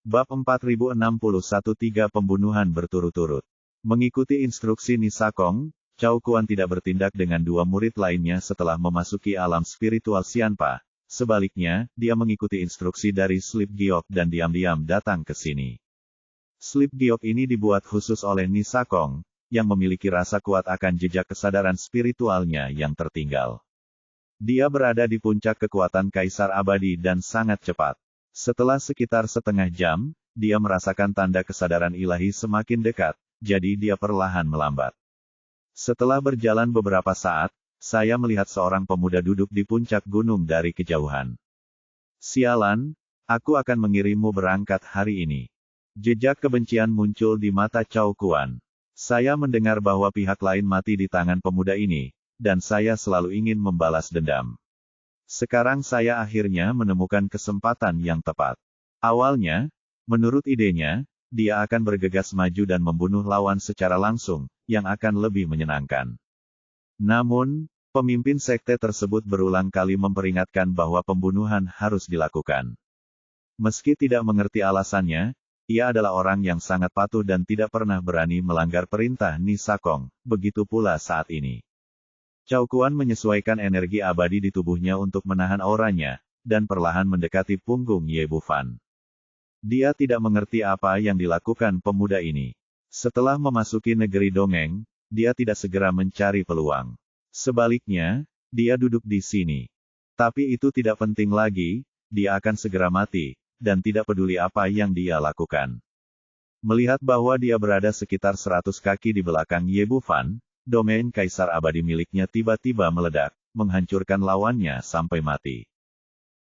Bab 4061 3 pembunuhan berturut-turut. Mengikuti instruksi Nisakong, Cao Quan tidak bertindak dengan dua murid lainnya setelah memasuki alam spiritual Xianpa. Sebaliknya, dia mengikuti instruksi dari Sleep Giok dan diam-diam datang ke sini. Sleep Giok ini dibuat khusus oleh Nisakong, yang memiliki rasa kuat akan jejak kesadaran spiritualnya yang tertinggal. Dia berada di puncak kekuatan Kaisar Abadi dan sangat cepat. Setelah sekitar setengah jam, dia merasakan tanda kesadaran ilahi semakin dekat, jadi dia perlahan melambat. Setelah berjalan beberapa saat, saya melihat seorang pemuda duduk di puncak gunung dari kejauhan. Sialan, aku akan mengirimmu berangkat hari ini. Jejak kebencian muncul di mata Cao Quan. Saya mendengar bahwa pihak lain mati di tangan pemuda ini, dan saya selalu ingin membalas dendam. Sekarang saya akhirnya menemukan kesempatan yang tepat. Awalnya, menurut idenya, dia akan bergegas maju dan membunuh lawan secara langsung, yang akan lebih menyenangkan. Namun, pemimpin sekte tersebut berulang kali memperingatkan bahwa pembunuhan harus dilakukan. Meski tidak mengerti alasannya, ia adalah orang yang sangat patuh dan tidak pernah berani melanggar perintah Nisakong, begitu pula saat ini. Cao Quan menyesuaikan energi abadi di tubuhnya untuk menahan auranya, dan perlahan mendekati punggung Ye Bufan. Dia tidak mengerti apa yang dilakukan pemuda ini. Setelah memasuki negeri dongeng, dia tidak segera mencari peluang. Sebaliknya, dia duduk di sini. Tapi itu tidak penting lagi, dia akan segera mati, dan tidak peduli apa yang dia lakukan. Melihat bahwa dia berada sekitar 100 kaki di belakang Ye Bufan, domain Kaisar Abadi miliknya tiba-tiba meledak, menghancurkan lawannya sampai mati.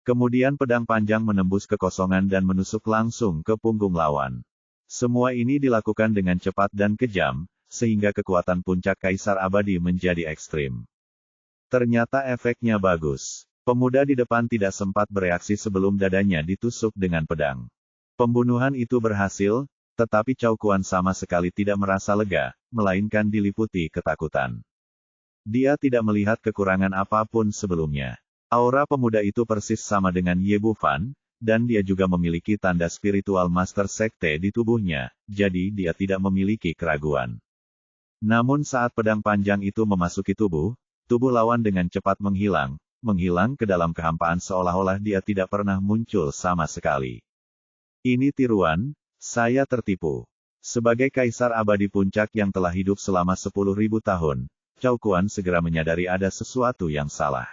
Kemudian pedang panjang menembus kekosongan dan menusuk langsung ke punggung lawan. Semua ini dilakukan dengan cepat dan kejam, sehingga kekuatan puncak Kaisar Abadi menjadi ekstrim. Ternyata efeknya bagus. Pemuda di depan tidak sempat bereaksi sebelum dadanya ditusuk dengan pedang. Pembunuhan itu berhasil, tetapi Cao Quan sama sekali tidak merasa lega, melainkan diliputi ketakutan. Dia tidak melihat kekurangan apapun sebelumnya. Aura pemuda itu persis sama dengan Ye Bufan, dan dia juga memiliki tanda spiritual master sekte di tubuhnya, jadi dia tidak memiliki keraguan. Namun saat pedang panjang itu memasuki tubuh lawan dengan cepat menghilang ke dalam kehampaan seolah-olah dia tidak pernah muncul sama sekali. Ini tiruan. Saya tertipu. Sebagai Kaisar Abadi Puncak yang telah hidup selama 10.000 tahun, Cao Quan segera menyadari ada sesuatu yang salah.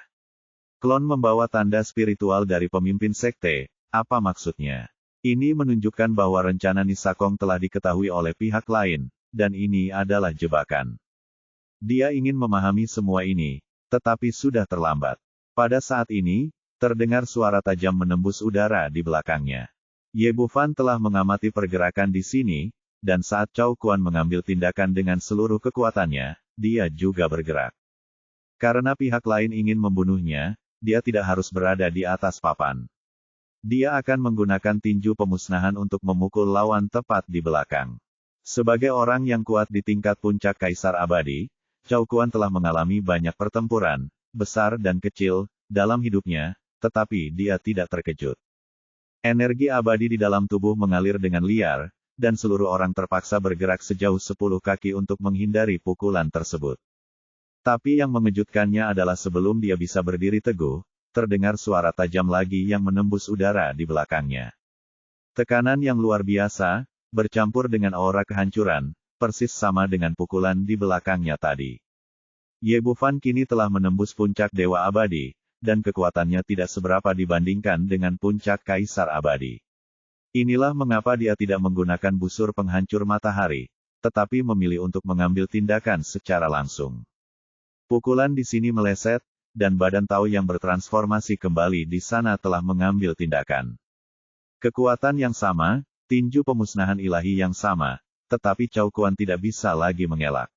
Klon membawa tanda spiritual dari pemimpin sekte, apa maksudnya? Ini menunjukkan bahwa rencana Nisakong telah diketahui oleh pihak lain, dan ini adalah jebakan. Dia ingin memahami semua ini, tetapi sudah terlambat. Pada saat ini, terdengar suara tajam menembus udara di belakangnya. Ye Bufan telah mengamati pergerakan di sini, dan saat Cao Quan mengambil tindakan dengan seluruh kekuatannya, dia juga bergerak. Karena pihak lain ingin membunuhnya, dia tidak harus berada di atas papan. Dia akan menggunakan tinju pemusnahan untuk memukul lawan tepat di belakang. Sebagai orang yang kuat di tingkat puncak Kaisar Abadi, Cao Quan telah mengalami banyak pertempuran, besar dan kecil, dalam hidupnya, tetapi dia tidak terkejut. Energi abadi di dalam tubuh mengalir dengan liar, dan seluruh orang terpaksa bergerak sejauh 10 kaki untuk menghindari pukulan tersebut. Tapi yang mengejutkannya adalah sebelum dia bisa berdiri teguh, terdengar suara tajam lagi yang menembus udara di belakangnya. Tekanan yang luar biasa, bercampur dengan aura kehancuran, persis sama dengan pukulan di belakangnya tadi. Ye Bufan kini telah menembus puncak Dewa Abadi, dan kekuatannya tidak seberapa dibandingkan dengan puncak Kaisar Abadi. Inilah mengapa dia tidak menggunakan busur penghancur matahari, tetapi memilih untuk mengambil tindakan secara langsung. Pukulan di sini meleset, dan badan Tao yang bertransformasi kembali di sana telah mengambil tindakan. Kekuatan yang sama, tinju pemusnahan ilahi yang sama, tetapi Cao Quan tidak bisa lagi mengelak.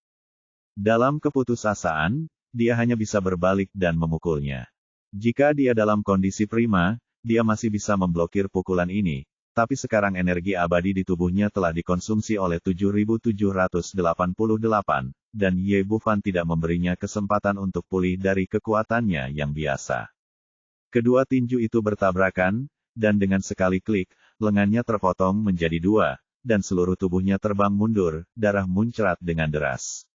Dalam keputusasaan, dia hanya bisa berbalik dan memukulnya. Jika dia dalam kondisi prima, dia masih bisa memblokir pukulan ini, tapi sekarang energi abadi di tubuhnya telah dikonsumsi oleh 7.788, dan Ye Bufan tidak memberinya kesempatan untuk pulih dari kekuatannya yang biasa. Kedua tinju itu bertabrakan, dan dengan sekali klik, lengannya terpotong menjadi dua, dan seluruh tubuhnya terbang mundur, darah muncrat dengan deras.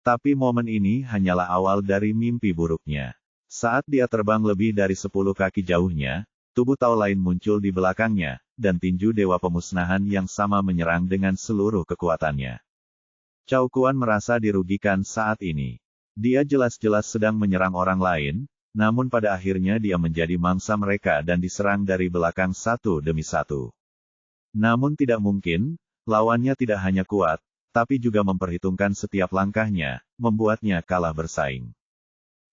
Tapi momen ini hanyalah awal dari mimpi buruknya. Saat dia terbang lebih dari 10 kaki jauhnya, tubuh Tao lain muncul di belakangnya, dan tinju dewa pemusnahan yang sama menyerang dengan seluruh kekuatannya. Cao Kuan merasa dirugikan saat ini. Dia jelas-jelas sedang menyerang orang lain, namun pada akhirnya dia menjadi mangsa mereka dan diserang dari belakang satu demi satu. Namun tidak mungkin, lawannya tidak hanya kuat, tapi juga memperhitungkan setiap langkahnya, membuatnya kalah bersaing.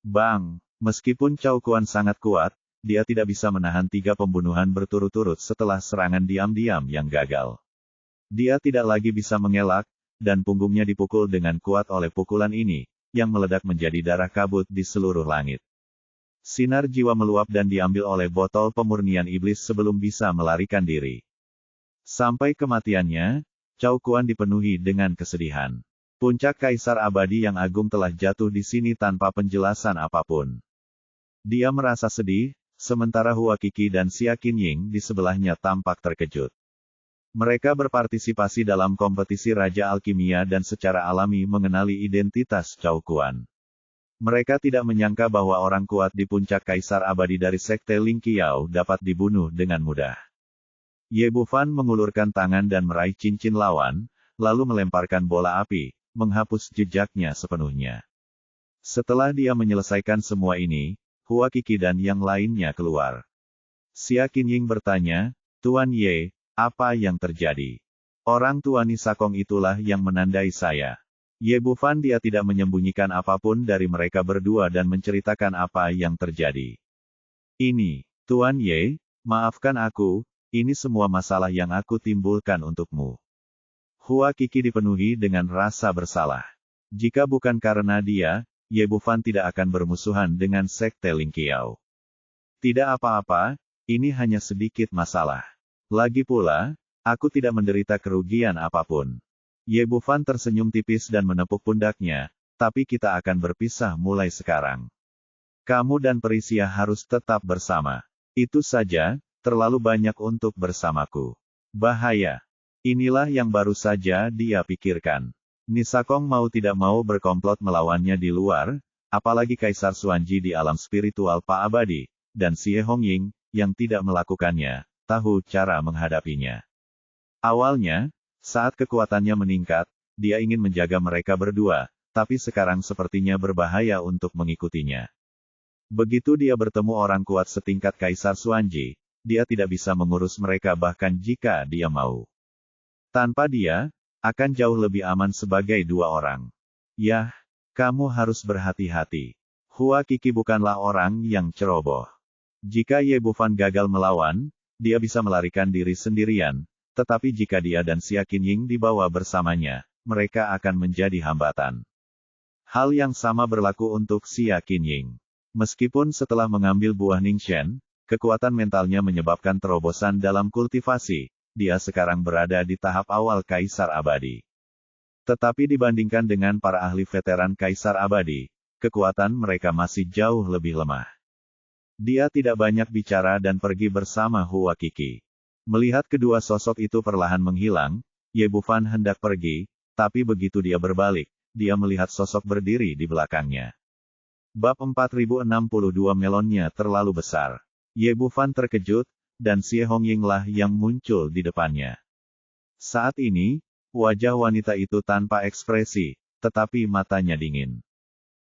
Bang! Meskipun Cao Kuan sangat kuat, dia tidak bisa menahan 3 pembunuhan berturut-turut setelah serangan diam-diam yang gagal. Dia tidak lagi bisa mengelak, dan punggungnya dipukul dengan kuat oleh pukulan ini, yang meledak menjadi darah kabut di seluruh langit. Sinar jiwa meluap dan diambil oleh botol pemurnian iblis sebelum bisa melarikan diri. Sampai kematiannya, Cao Kuan dipenuhi dengan kesedihan. Puncak Kaisar Abadi yang agung telah jatuh di sini tanpa penjelasan apapun. Dia merasa sedih, sementara Hua Qi dan Xia Qinying di sebelahnya tampak terkejut. Mereka berpartisipasi dalam kompetisi Raja Alkimia dan secara alami mengenali identitas Cao Kuan. Mereka tidak menyangka bahwa orang kuat di puncak Kaisar Abadi dari Sekte Ling Qiao dapat dibunuh dengan mudah. Ye Bufan mengulurkan tangan dan meraih cincin lawan, lalu melemparkan bola api, menghapus jejaknya sepenuhnya. Setelah dia menyelesaikan semua ini, Hua Qi dan yang lainnya keluar. Xia Qinying bertanya, "Tuan Ye, apa yang terjadi?" "Orang tua Nisakong itulah yang menandai saya." Ye Bufan dia tidak menyembunyikan apapun dari mereka berdua dan menceritakan apa yang terjadi. "Ini, Tuan Ye, maafkan aku, ini semua masalah yang aku timbulkan untukmu." Hua Qi dipenuhi dengan rasa bersalah. Jika bukan karena dia, Ye Bufan tidak akan bermusuhan dengan Sekte Ling Qiao. "Tidak apa-apa, ini hanya sedikit masalah. Lagi pula, aku tidak menderita kerugian apapun." Ye Bufan tersenyum tipis dan menepuk pundaknya, "Tapi kita akan berpisah mulai sekarang. Kamu dan Perisia harus tetap bersama. Itu saja, terlalu banyak untuk bersamaku. Bahaya." Inilah yang baru saja dia pikirkan. Nisakong mau tidak mau berkomplot melawannya di luar, apalagi Kaisar Xuanji di alam spiritual Pak Abadi, dan Xie Hongying, yang tidak melakukannya, tahu cara menghadapinya. Awalnya, saat kekuatannya meningkat, dia ingin menjaga mereka berdua, tapi sekarang sepertinya berbahaya untuk mengikutinya. Begitu dia bertemu orang kuat setingkat Kaisar Xuanji, dia tidak bisa mengurus mereka bahkan jika dia mau. Tanpa dia, akan jauh lebih aman sebagai 2 orang. Yah, kamu harus berhati-hati. Hua Qi bukanlah orang yang ceroboh. Jika Ye Bufan gagal melawan, dia bisa melarikan diri sendirian, tetapi jika dia dan Xia Qinying dibawa bersamanya, mereka akan menjadi hambatan. Hal yang sama berlaku untuk Xia Qinying. Meskipun setelah mengambil buah Ningxuan, kekuatan mentalnya menyebabkan terobosan dalam kultivasi, dia sekarang berada di tahap awal Kaisar Abadi. Tetapi dibandingkan dengan para ahli veteran Kaisar Abadi, kekuatan mereka masih jauh lebih lemah. Dia tidak banyak bicara dan pergi bersama Hua Qi. Melihat kedua sosok itu perlahan menghilang, Ye Bufan hendak pergi, tapi begitu dia berbalik, dia melihat sosok berdiri di belakangnya. Bab 4062 melonnya terlalu besar. Ye Bufan terkejut, dan Xie Hongying lah yang muncul di depannya. Saat ini, wajah wanita itu tanpa ekspresi, tetapi matanya dingin.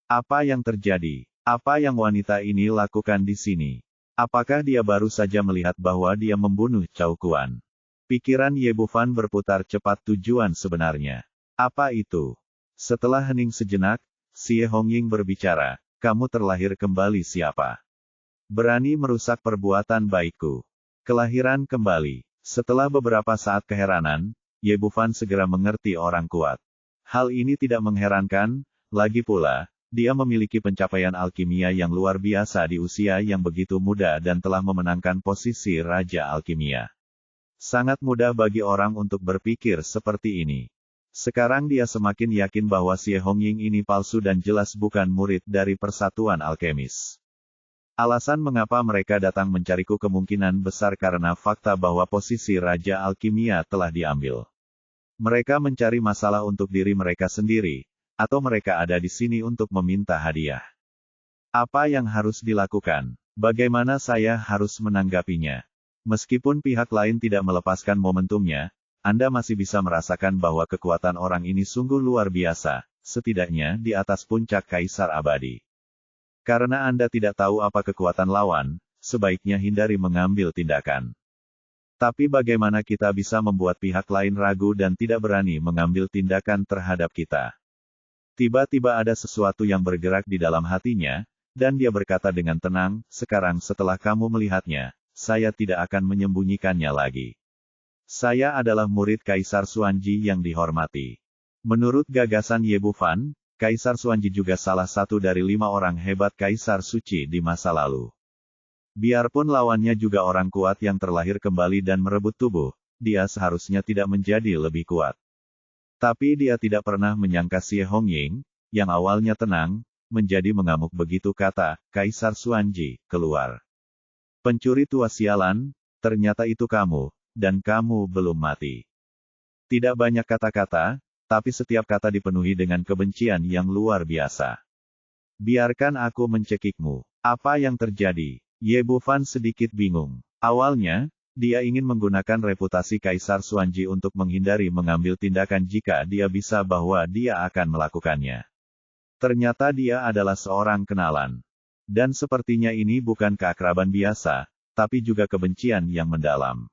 Apa yang terjadi? Apa yang wanita ini lakukan di sini? Apakah dia baru saja melihat bahwa dia membunuh Cao Kuan? Pikiran Ye Bufan berputar cepat tujuan sebenarnya. Apa itu? Setelah hening sejenak, Xie Hongying berbicara, "Kamu terlahir kembali siapa? Berani merusak perbuatan baikku. Kelahiran kembali." Setelah beberapa saat keheranan, Ye Bufan segera mengerti orang kuat. Hal ini tidak mengherankan, lagi pula, dia memiliki pencapaian alkimia yang luar biasa di usia yang begitu muda dan telah memenangkan posisi Raja Alkimia. Sangat mudah bagi orang untuk berpikir seperti ini. Sekarang dia semakin yakin bahwa Xie Hongying ini palsu dan jelas bukan murid dari Persatuan Alkemis. Alasan mengapa mereka datang mencariku kemungkinan besar karena fakta bahwa posisi Raja Alkimia telah diambil. Mereka mencari masalah untuk diri mereka sendiri, atau mereka ada di sini untuk meminta hadiah. Apa yang harus dilakukan? Bagaimana saya harus menanggapinya? Meskipun pihak lain tidak melepaskan momentumnya, Anda masih bisa merasakan bahwa kekuatan orang ini sungguh luar biasa, setidaknya di atas puncak Kaisar Abadi. Karena Anda tidak tahu apa kekuatan lawan, sebaiknya hindari mengambil tindakan. Tapi bagaimana kita bisa membuat pihak lain ragu dan tidak berani mengambil tindakan terhadap kita? Tiba-tiba ada sesuatu yang bergerak di dalam hatinya, dan dia berkata dengan tenang, sekarang setelah kamu melihatnya, saya tidak akan menyembunyikannya lagi. Saya adalah murid Kaisar Xuanji yang dihormati. Menurut gagasan Ye Bufan, Kaisar Xuanji juga salah satu dari 5 orang hebat Kaisar Suci di masa lalu. Biarpun lawannya juga orang kuat yang terlahir kembali dan merebut tubuh, dia seharusnya tidak menjadi lebih kuat. Tapi dia tidak pernah menyangka Xie Hongying, yang awalnya tenang, menjadi mengamuk begitu kata, Kaisar Xuanji, keluar. Pencuri tua sialan, ternyata itu kamu, dan kamu belum mati. Tidak banyak kata-kata, tapi setiap kata dipenuhi dengan kebencian yang luar biasa. Biarkan aku mencekikmu. Apa yang terjadi? Ye Bufan sedikit bingung. Awalnya, dia ingin menggunakan reputasi Kaisar Xuanji untuk menghindari mengambil tindakan jika dia bisa bahwa dia akan melakukannya. Ternyata dia adalah seorang kenalan. Dan sepertinya ini bukan keakraban biasa, tapi juga kebencian yang mendalam.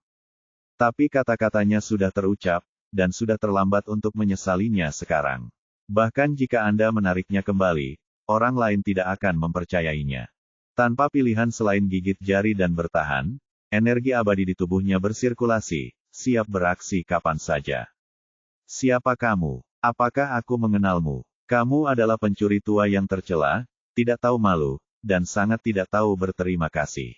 Tapi kata-katanya sudah terucap, dan sudah terlambat untuk menyesalinya sekarang. Bahkan jika Anda menariknya kembali, orang lain tidak akan mempercayainya. Tanpa pilihan selain gigit jari dan bertahan, energi abadi di tubuhnya bersirkulasi, siap beraksi kapan saja. Siapa kamu? Apakah aku mengenalmu? Kamu adalah pencuri tua yang tercela, tidak tahu malu, dan sangat tidak tahu berterima kasih.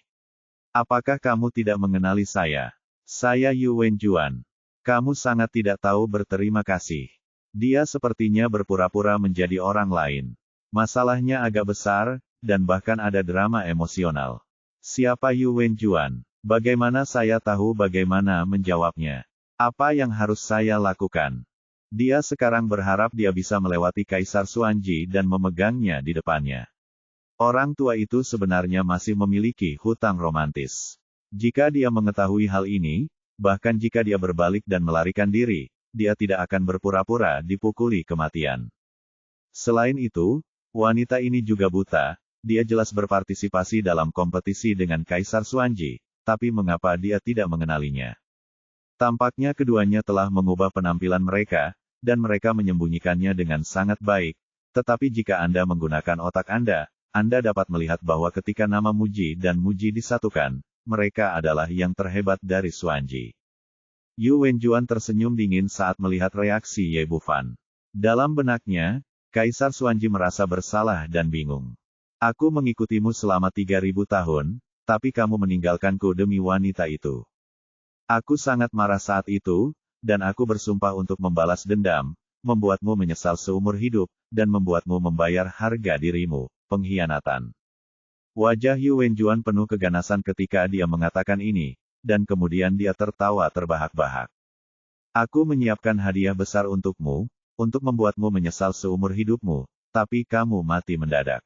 Apakah kamu tidak mengenali saya? Saya Yu Wenjuan. Kamu sangat tidak tahu berterima kasih. Dia sepertinya berpura-pura menjadi orang lain. Masalahnya agak besar, dan bahkan ada drama emosional. Siapa Yu Wenjuan? Bagaimana saya tahu bagaimana menjawabnya? Apa yang harus saya lakukan? Dia sekarang berharap dia bisa melewati Kaisar Xuanji dan memegangnya di depannya. Orang tua itu sebenarnya masih memiliki hutang romantis. Jika dia mengetahui hal ini, bahkan jika dia berbalik dan melarikan diri, dia tidak akan berpura-pura dipukuli kematian. Selain itu, wanita ini juga buta, dia jelas berpartisipasi dalam kompetisi dengan Kaisar Xuanji, tapi mengapa dia tidak mengenalinya? Tampaknya keduanya telah mengubah penampilan mereka, dan mereka menyembunyikannya dengan sangat baik, tetapi jika Anda menggunakan otak Anda dapat melihat bahwa ketika nama Muji dan Muji disatukan, mereka adalah yang terhebat dari Xuanji. Yu Wenjuan tersenyum dingin saat melihat reaksi Ye Bufan. Dalam benaknya, Kaisar Xuanji merasa bersalah dan bingung. Aku mengikutimu selama 3000 tahun, tapi kamu meninggalkanku demi wanita itu. Aku sangat marah saat itu, dan aku bersumpah untuk membalas dendam, membuatmu menyesal seumur hidup, dan membuatmu membayar harga dirimu, pengkhianatan. Wajah Yu Wenjuan penuh keganasan ketika dia mengatakan ini, dan kemudian dia tertawa terbahak-bahak. Aku menyiapkan hadiah besar untukmu, untuk membuatmu menyesal seumur hidupmu, tapi kamu mati mendadak.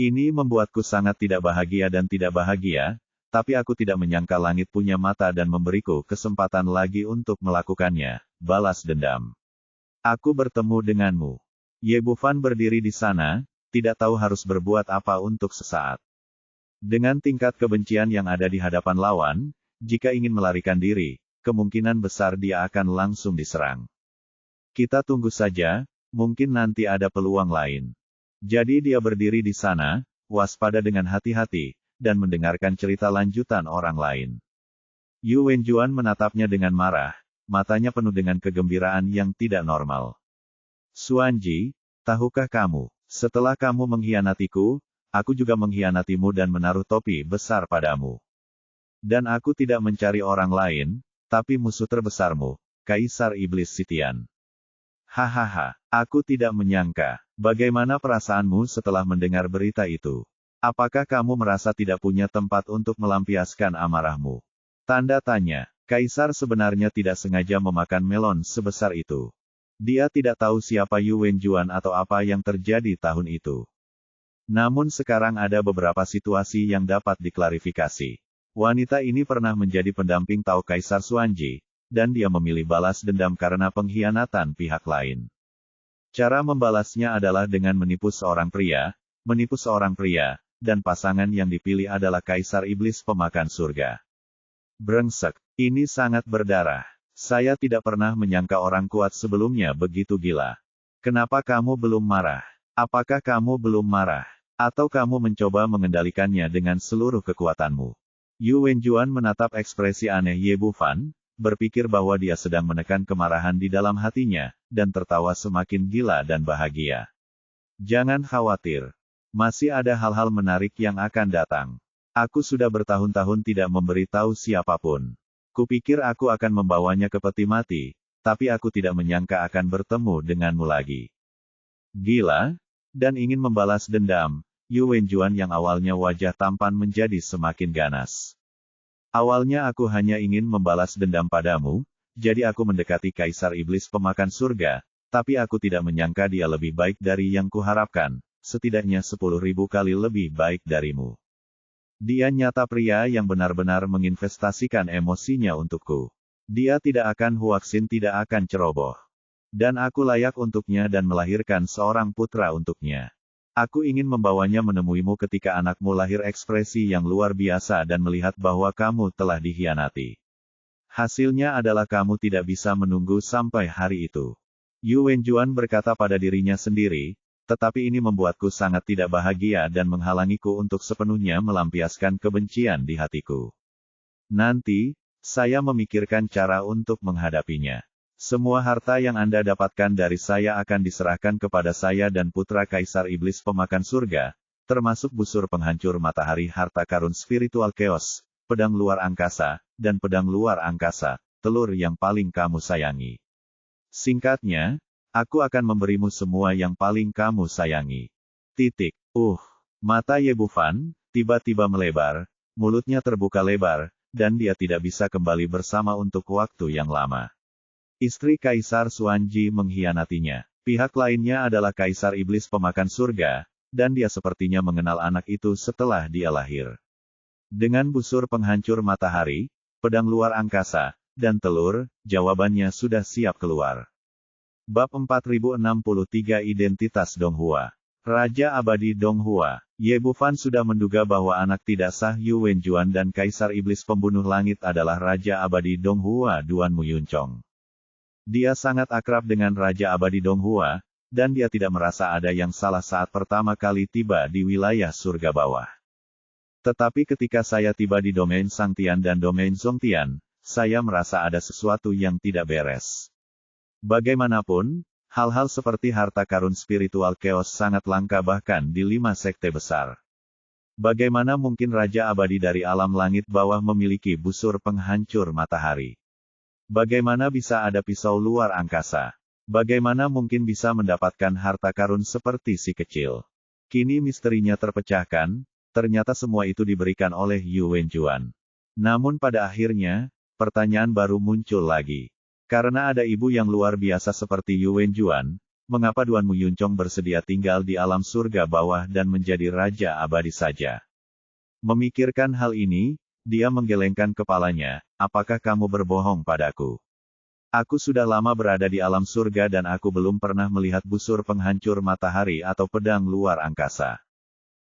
Ini membuatku sangat tidak bahagia dan tidak bahagia, tapi aku tidak menyangka langit punya mata dan memberiku kesempatan lagi untuk melakukannya, balas dendam. Aku bertemu denganmu. Ye Bufan berdiri di sana, tidak tahu harus berbuat apa untuk sesaat. Dengan tingkat kebencian yang ada di hadapan lawan, jika ingin melarikan diri, kemungkinan besar dia akan langsung diserang. Kita tunggu saja, mungkin nanti ada peluang lain. Jadi dia berdiri di sana, waspada dengan hati-hati, dan mendengarkan cerita lanjutan orang lain. Yu Wenjuan menatapnya dengan marah, matanya penuh dengan kegembiraan yang tidak normal. Xuanji, tahukah kamu? Setelah kamu mengkhianatiku, aku juga mengkhianatimu dan menaruh topi besar padamu. Dan aku tidak mencari orang lain, tapi musuh terbesarmu, Kaisar Iblis Sitian. Hahaha, aku tidak menyangka. Bagaimana perasaanmu setelah mendengar berita itu? Apakah kamu merasa tidak punya tempat untuk melampiaskan amarahmu? Tanda tanya. Kaisar sebenarnya tidak sengaja memakan melon sebesar itu. Dia tidak tahu siapa Yu Wenjuan atau apa yang terjadi tahun itu. Namun sekarang ada beberapa situasi yang dapat diklarifikasi. Wanita ini pernah menjadi pendamping Tao Kaisar Xuanji, dan dia memilih balas dendam karena pengkhianatan pihak lain. Cara membalasnya adalah dengan menipu seorang pria, dan pasangan yang dipilih adalah Kaisar Iblis Pemakan Surga. Brengsek, ini sangat berdarah. Saya tidak pernah menyangka orang kuat sebelumnya begitu gila. Kenapa kamu belum marah? Apakah kamu belum marah? Atau kamu mencoba mengendalikannya dengan seluruh kekuatanmu? Yu Wenjuan menatap ekspresi aneh Ye Bufan, berpikir bahwa dia sedang menekan kemarahan di dalam hatinya, dan tertawa semakin gila dan bahagia. Jangan khawatir. Masih ada hal-hal menarik yang akan datang. Aku sudah bertahun-tahun tidak memberitahu siapapun. Kupikir aku akan membawanya ke peti mati, tapi aku tidak menyangka akan bertemu denganmu lagi. Gila? Dan ingin membalas dendam, Yu Wenjuan yang awalnya wajah tampan menjadi semakin ganas. Awalnya aku hanya ingin membalas dendam padamu, jadi aku mendekati Kaisar Iblis Pemakan Surga, tapi aku tidak menyangka dia lebih baik dari yang kuharapkan, setidaknya 10.000 kali lebih baik darimu. Dia nyata pria yang benar-benar menginvestasikan emosinya untukku. Dia tidak akan huaksin, tidak akan ceroboh. Dan aku layak untuknya dan melahirkan seorang putra untuknya. Aku ingin membawanya menemuimu ketika anakmu lahir, ekspresi yang luar biasa dan melihat bahwa kamu telah dikhianati. Hasilnya adalah kamu tidak bisa menunggu sampai hari itu. Yu Wenjuan berkata pada dirinya sendiri, tetapi ini membuatku sangat tidak bahagia dan menghalangiku untuk sepenuhnya melampiaskan kebencian di hatiku. Nanti, saya memikirkan cara untuk menghadapinya. Semua harta yang Anda dapatkan dari saya akan diserahkan kepada saya dan putra Kaisar Iblis Pemakan Surga, termasuk busur penghancur matahari, harta karun spiritual chaos, pedang luar angkasa, dan pedang luar angkasa, telur yang paling kamu sayangi. Singkatnya, aku akan memberimu semua yang paling kamu sayangi. Titik. Mata Ye Bufan tiba-tiba melebar, mulutnya terbuka lebar, dan dia tidak bisa kembali bersama untuk waktu yang lama. Istri Kaisar Xuanji mengkhianatinya. Pihak lainnya adalah Kaisar Iblis Pemakan Surga, dan dia sepertinya mengenal anak itu setelah dia lahir. Dengan busur penghancur matahari, pedang luar angkasa, dan telur, jawabannya sudah siap keluar. Bab 4063 Identitas Donghua. Raja Abadi Donghua. Ye Bufan sudah menduga bahwa anak tidak sah Yu Wenjuan dan Kaisar Iblis Pembunuh Langit adalah Raja Abadi Donghua Duan Muyuncong. Dia sangat akrab dengan Raja Abadi Donghua, dan dia tidak merasa ada yang salah saat pertama kali tiba di wilayah surga bawah. Tetapi ketika saya tiba di domain Sangtian dan domain Zongtian, saya merasa ada sesuatu yang tidak beres. Bagaimanapun, hal-hal seperti harta karun spiritual chaos sangat langka bahkan di 5 sekte besar. Bagaimana mungkin Raja Abadi dari alam langit bawah memiliki busur penghancur matahari? Bagaimana bisa ada pisau luar angkasa? Bagaimana mungkin bisa mendapatkan harta karun seperti si kecil? Kini misterinya terpecahkan, ternyata semua itu diberikan oleh Yu Wenjuan. Namun pada akhirnya, pertanyaan baru muncul lagi. Karena ada ibu yang luar biasa seperti Yu Wenjuan, mengapa Duan Muyuncong bersedia tinggal di alam surga bawah dan menjadi Raja Abadi saja? Memikirkan hal ini, dia menggelengkan kepalanya, apakah kamu berbohong padaku? Aku sudah lama berada di alam surga dan aku belum pernah melihat busur penghancur matahari atau pedang luar angkasa.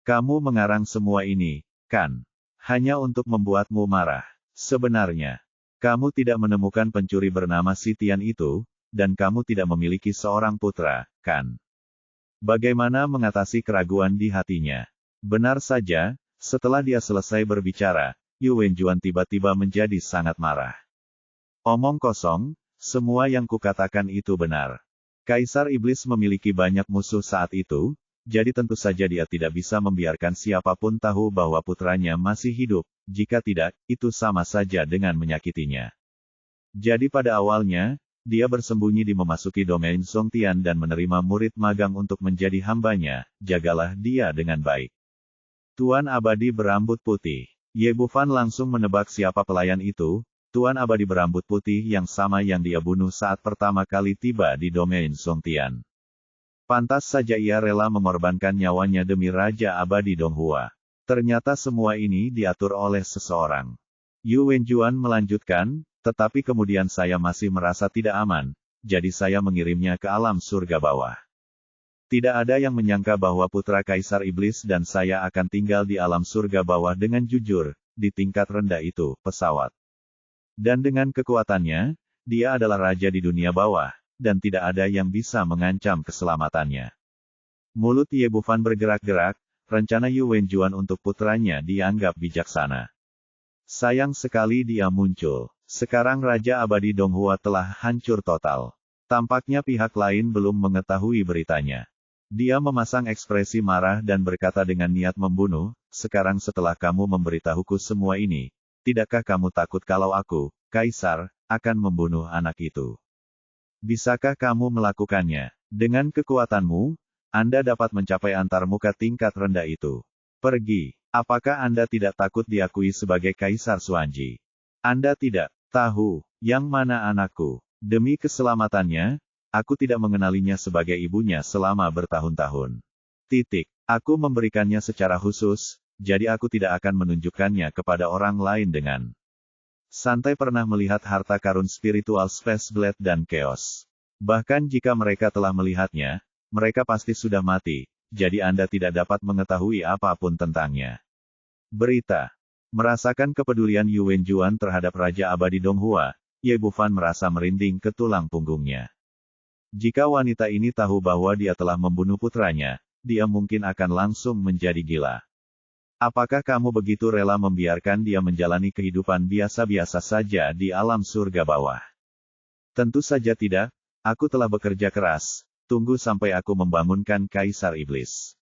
Kamu mengarang semua ini, kan? Hanya untuk membuatmu marah. Sebenarnya, kamu tidak menemukan pencuri bernama Sitian itu, dan kamu tidak memiliki seorang putra, kan? Bagaimana mengatasi keraguan di hatinya? Benar saja, setelah dia selesai berbicara, Yu Wenjuan tiba-tiba menjadi sangat marah. Omong kosong, semua yang kukatakan itu benar. Kaisar Iblis memiliki banyak musuh saat itu, jadi tentu saja dia tidak bisa membiarkan siapapun tahu bahwa putranya masih hidup, jika tidak, itu sama saja dengan menyakitinya. Jadi pada awalnya, dia bersembunyi di memasuki domain Songtian dan menerima murid magang untuk menjadi hambanya, jagalah dia dengan baik. Tuan Abadi berambut putih. Ye Bufan langsung menebak siapa pelayan itu, Tuan Abadi berambut putih yang sama yang dia bunuh saat pertama kali tiba di domain Songtian. Pantas saja ia rela mengorbankan nyawanya demi Raja Abadi Donghua. Ternyata semua ini diatur oleh seseorang. Yu Wenjuan melanjutkan, tetapi kemudian saya masih merasa tidak aman, jadi saya mengirimnya ke alam surga bawah. Tidak ada yang menyangka bahwa putra Kaisar Iblis dan saya akan tinggal di alam surga bawah dengan jujur, di tingkat rendah itu, pesawat. Dan dengan kekuatannya, dia adalah raja di dunia bawah, dan tidak ada yang bisa mengancam keselamatannya. Mulut Ye Bufan bergerak-gerak, rencana Yu Wenjuan untuk putranya dianggap bijaksana. Sayang sekali dia muncul. Sekarang Raja Abadi Donghua telah hancur total. Tampaknya pihak lain belum mengetahui beritanya. Dia memasang ekspresi marah dan berkata dengan niat membunuh, sekarang setelah kamu memberitahuku semua ini, tidakkah kamu takut kalau aku, Kaisar, akan membunuh anak itu? Bisakah kamu melakukannya? Dengan kekuatanmu, Anda dapat mencapai antarmuka tingkat rendah itu. Pergi. Apakah Anda tidak takut diakui sebagai Kaisar Xuanji? Anda tidak tahu yang mana anakku. Demi keselamatannya, aku tidak mengenalinya sebagai ibunya selama bertahun-tahun. Aku memberikannya secara khusus, jadi aku tidak akan menunjukkannya kepada orang lain dengan santai pernah melihat harta karun spiritual Space Blade dan Chaos. Bahkan jika mereka telah melihatnya, mereka pasti sudah mati, jadi Anda tidak dapat mengetahui apapun tentangnya. Berita. Merasakan kepedulian Yu Wenjuan terhadap Raja Abadi Donghua, Ye Bufan merasa merinding ke tulang punggungnya. Jika wanita ini tahu bahwa dia telah membunuh putranya, dia mungkin akan langsung menjadi gila. Apakah kamu begitu rela membiarkan dia menjalani kehidupan biasa-biasa saja di alam surga bawah? Tentu saja tidak, aku telah bekerja keras, tunggu sampai aku membangunkan Kaisar Iblis.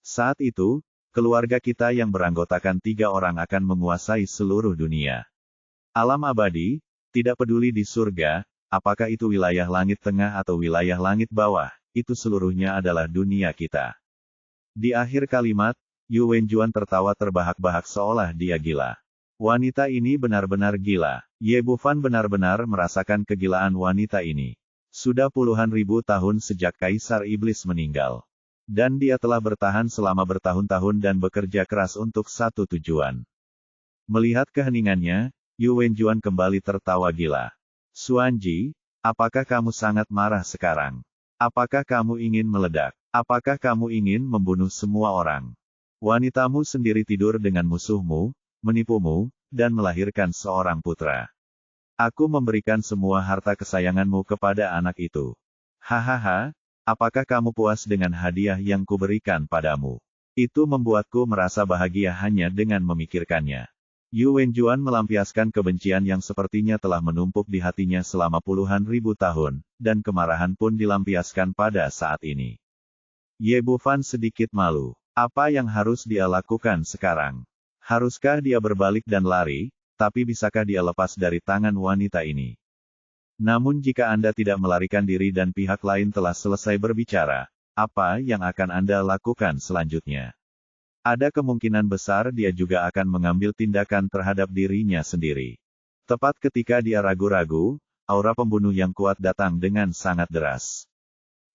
Saat itu, keluarga kita yang beranggotakan 3 orang akan menguasai seluruh dunia. Alam abadi, tidak peduli di surga, apakah itu wilayah langit tengah atau wilayah langit bawah, itu seluruhnya adalah dunia kita. Di akhir kalimat, Yu Wenjuan tertawa terbahak-bahak seolah dia gila. Wanita ini benar-benar gila. Ye Bufan benar-benar merasakan kegilaan wanita ini. Sudah puluhan ribu tahun sejak Kaisar Iblis meninggal. Dan dia telah bertahan selama bertahun-tahun dan bekerja keras untuk satu tujuan. Melihat keheningannya, Yu Wenjuan kembali tertawa gila. Xuanji, apakah kamu sangat marah sekarang? Apakah kamu ingin meledak? Apakah kamu ingin membunuh semua orang? Wanitamu sendiri tidur dengan musuhmu, menipumu, dan melahirkan seorang putra. Aku memberikan semua harta kesayanganmu kepada anak itu. Hahaha, apakah kamu puas dengan hadiah yang kuberikan padamu? Itu membuatku merasa bahagia hanya dengan memikirkannya. Yu Wenjuan melampiaskan kebencian yang sepertinya telah menumpuk di hatinya selama puluhan ribu tahun, dan kemarahan pun dilampiaskan pada saat ini. Ye Bufan sedikit malu. Apa yang harus dia lakukan sekarang? Haruskah dia berbalik dan lari, tapi bisakah dia lepas dari tangan wanita ini? Namun jika Anda tidak melarikan diri dan pihak lain telah selesai berbicara, apa yang akan Anda lakukan selanjutnya? Ada kemungkinan besar dia juga akan mengambil tindakan terhadap dirinya sendiri. Tepat ketika dia ragu-ragu, aura pembunuh yang kuat datang dengan sangat deras.